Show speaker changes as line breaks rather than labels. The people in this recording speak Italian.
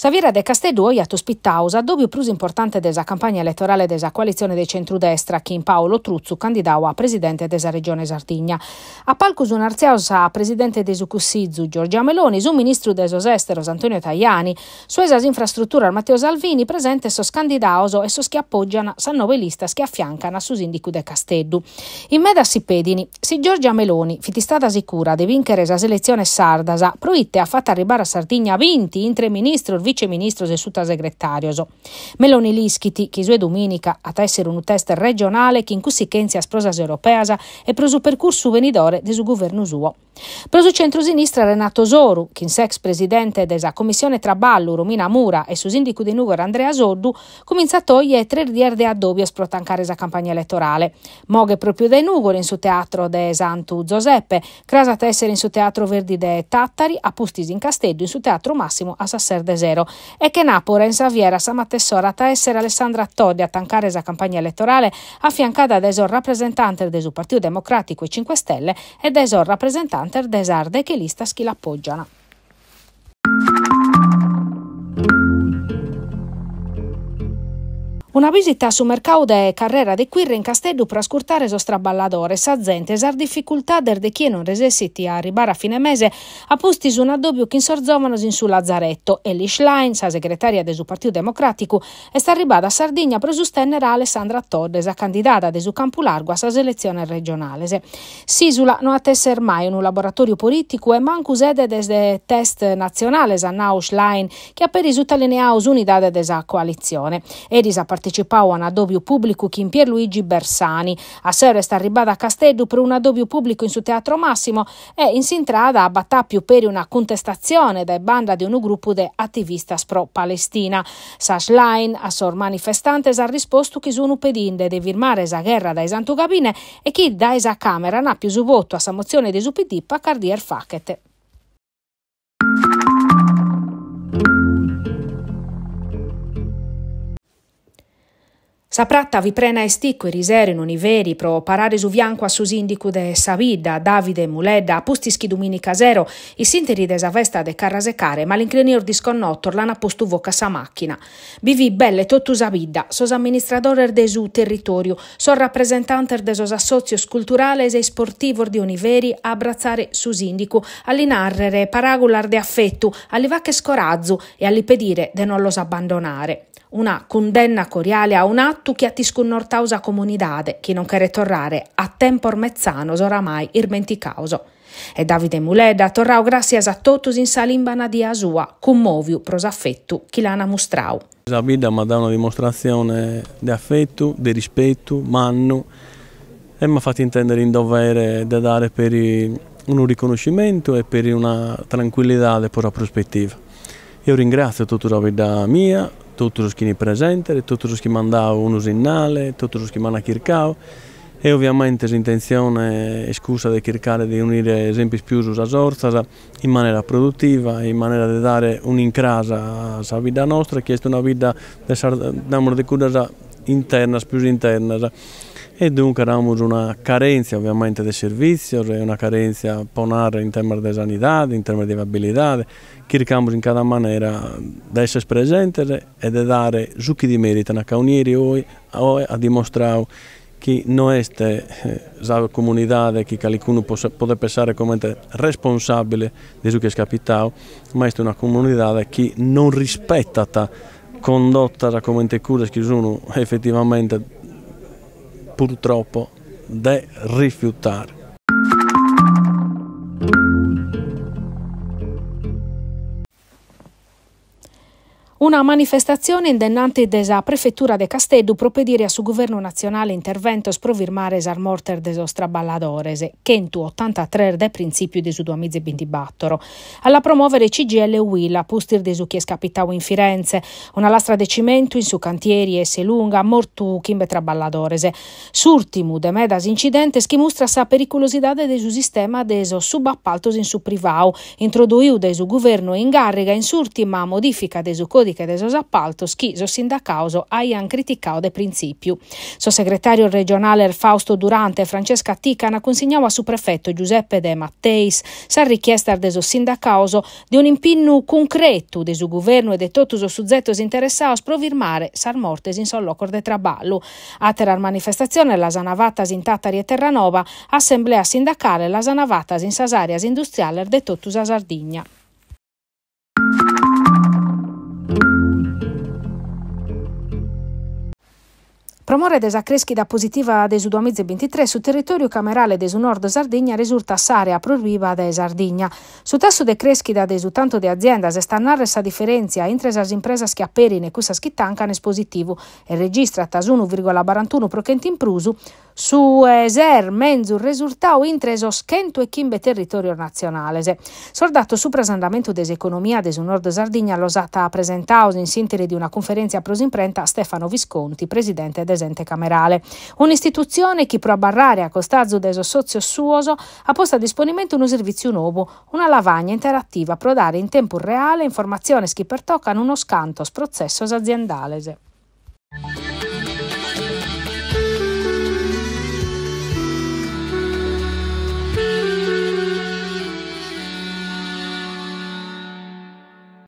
Savira de Casteddu ha ospitato doppio più importante della campagna elettorale della coalizione del centrodestra che in Paolo Truzzu candidato a presidente della regione Sardegna. A palco su Narziausa presidente de Sucussizzu Giorgia Meloni, su ministro de Esteros Antonio Tajani, su esas infrastrutture Matteo Salvini presente sos candidatos e sos che appoggiano sa nove lista che affiancano su sindicu de Casteddu. In meda si pedini, si Giorgia Meloni, fitistata sicura de vincere la selezione sardasa, proitte ha fatto arrivare a Sardegna 20 intre ministro, vice ministro e sottosegretario. Meloni lischiti, che sue domenica a essere un test regionale che in cui si chenzia sprosas europeasa e pro su percorso venidore de su governo suo. Pro su centrosinistra Renato Soru, che in ex presidente della commissione Traballo Romina Mura e su sindico di Nugor Andrea Soddu, comincia a togliere 3 dierde a doppio per tancare la campagna elettorale. Moghe proprio dei Nugor in su teatro de Santu Giuseppe, crasa a essere in su teatro Verdi de Tattari, a Pustis in Casteddu in su teatro Massimo a Sasser de Zero, e che Napoli in Saviera Samattessora a essere Alessandra Toddi a tancare la campagna elettorale affiancata da esor rappresentante del Partito Democratico e 5 Stelle e da esor rappresentante de Sarde che lista chi l'appoggiano. Una visita su mercato de carrera de Quirre in Casteddu per ascoltare so straballadore, sa gente esar difficoltà de chi non resessiti a arrivare a fine mese a posti su un addobbio che insorzovano in su Lazzaretto e l'Ischlein, sa segretaria del suo Partito Democratico, è sta arrivata a Sardegna per sostenere Alessandra Toddes, candidata del suo campo largo a sa selezione regionale. Sisula non ha tesser mai un laboratorio politico e manco sede des test nazionale a Nauschlein che ha per risultato lineaus unidade desa coalizione. Edis a partecipava a un addobbio pubblico che in Pierluigi Bersani. A sera sta arrivata a Casteddu per un addobbio pubblico in su Teatro Massimo e in Sintrada a Battapiù per una contestazione da banda di un gruppo di attivistas pro Palestina. Sashline, a sor manifestantes, ha risposto che sono pedinde di firmare esa guerra da esanto gabine e chi da esa Camera non ha più su voto a sa mozione di su PD pa cardier facete. Sapratta vi prena e sticco e risere non i veri pro parare su bianco a su sindicu de Savida, Davide Muledda, pustischi dominica zero, i sinteri de sa festa de carrasecare, ma l'inclinior di sconnottor l'hanno posto voca sa macchina. Vivi belle tottu Savida, sos amministrador de su territorio, sos rappresentanter de sos associos culturales e sportivor di Oniveri a abbrazzare su sindicu, all'inarrere paragolar de affettu, alli vacche scorazzu e all'ipedire de non los abbandonare. Una condanna cordiale a un atto che attisconnortausa comunidade, che non quere tornare a tempor mezzanos oramai irmenticauso. E Davide Muledda torrau gracias a totus in salimbana di sua, commoviu pros affettu chi l'hanno mostrau.
La vita mi dà una dimostrazione di affetto, di rispetto, manno, e mi ha fatto intendere in dovere di dare per un riconoscimento e per una tranquillità per la prospettiva. Io ringrazio tutta la vita mia, tutti i che presenti, tutti i che mandavo uno segnale, tutti i che mi hanno chircato e ovviamente l'intenzione è scusa di cercare di unire esempi più sulla sorza in maniera produttiva, in maniera di dare un'incrasa alla vita nostra, che è una vita di cura interna, più interna. E dunque abbiamo una carenza ovviamente di servizi, una carenza ponare in termini di sanità, in termini di viabilità, cerchiamo in cada maniera di essere presenti e di dare su chi di merito, a caunieri oggi a dimostrare che non è la comunità che qualcuno può pensare come responsabile di ciò che è capitato, ma è una comunità che non rispetta la condotta come cure che sono effettivamente purtroppo da rifiutare.
Una manifestazione indennante della prefettura de Casteddu pro pedire a su governo nazionale intervento pro firmare ar morter de sos traballadores, che in 83 de principio de su 2024. Alla promuovere CGL Uila, pustir de su chi è scapitau in Firenze, una lastra de cimento in su cantieri e se lunga, mortu chimbe traballadores. S'ultimu de medas incidentes che mostra sa pericolosità de su sistema de so subappaltos in su privau, introduiu de su governo in garriga in s'ultima modifica de su codice pubbliche de sos appaltos chi so sindacauso aian criticao de principiu. So segretario regionale Fausto Durante e Francesca Ticana consignava su prefetto Giuseppe De Matteis sa richiesta de sos sindacauso di un impinnu concreto de su governo e de totus os suzzettos interessados pro firmare sar mortes in sollocor de traballu. Aterar manifestazione las anavatas in Tattari e Terranova, assemblea sindacale las anavatas in sas areas industrialer de totus a Sardigna. Promore desa crescita positiva de su 2023 su territorio camerale de su nord Sardigna risulta s'area produttiva de Sardigna. Su tasso de crescita de su tanto de aziendas sta narre sa differenzia intre sas impresas che apperin e cussas chi tancan es positivu e registra tas 1,41% in prusu su eser menzu risultau intre esos 105 territorio nazionale. Sordato su presandamento des economia de su nord Sardigna lo sata presentaus in sintesi di una conferenza prosimprenta Stefano Visconti, presidente ente camerale. Un'istituzione che pro abbarrare a costazo deso sozio suoso ha posto a disponimento un servizio nuovo, una lavagna interattiva pro dare in tempo reale informazioni che pertoccano uno scantos processos aziendales.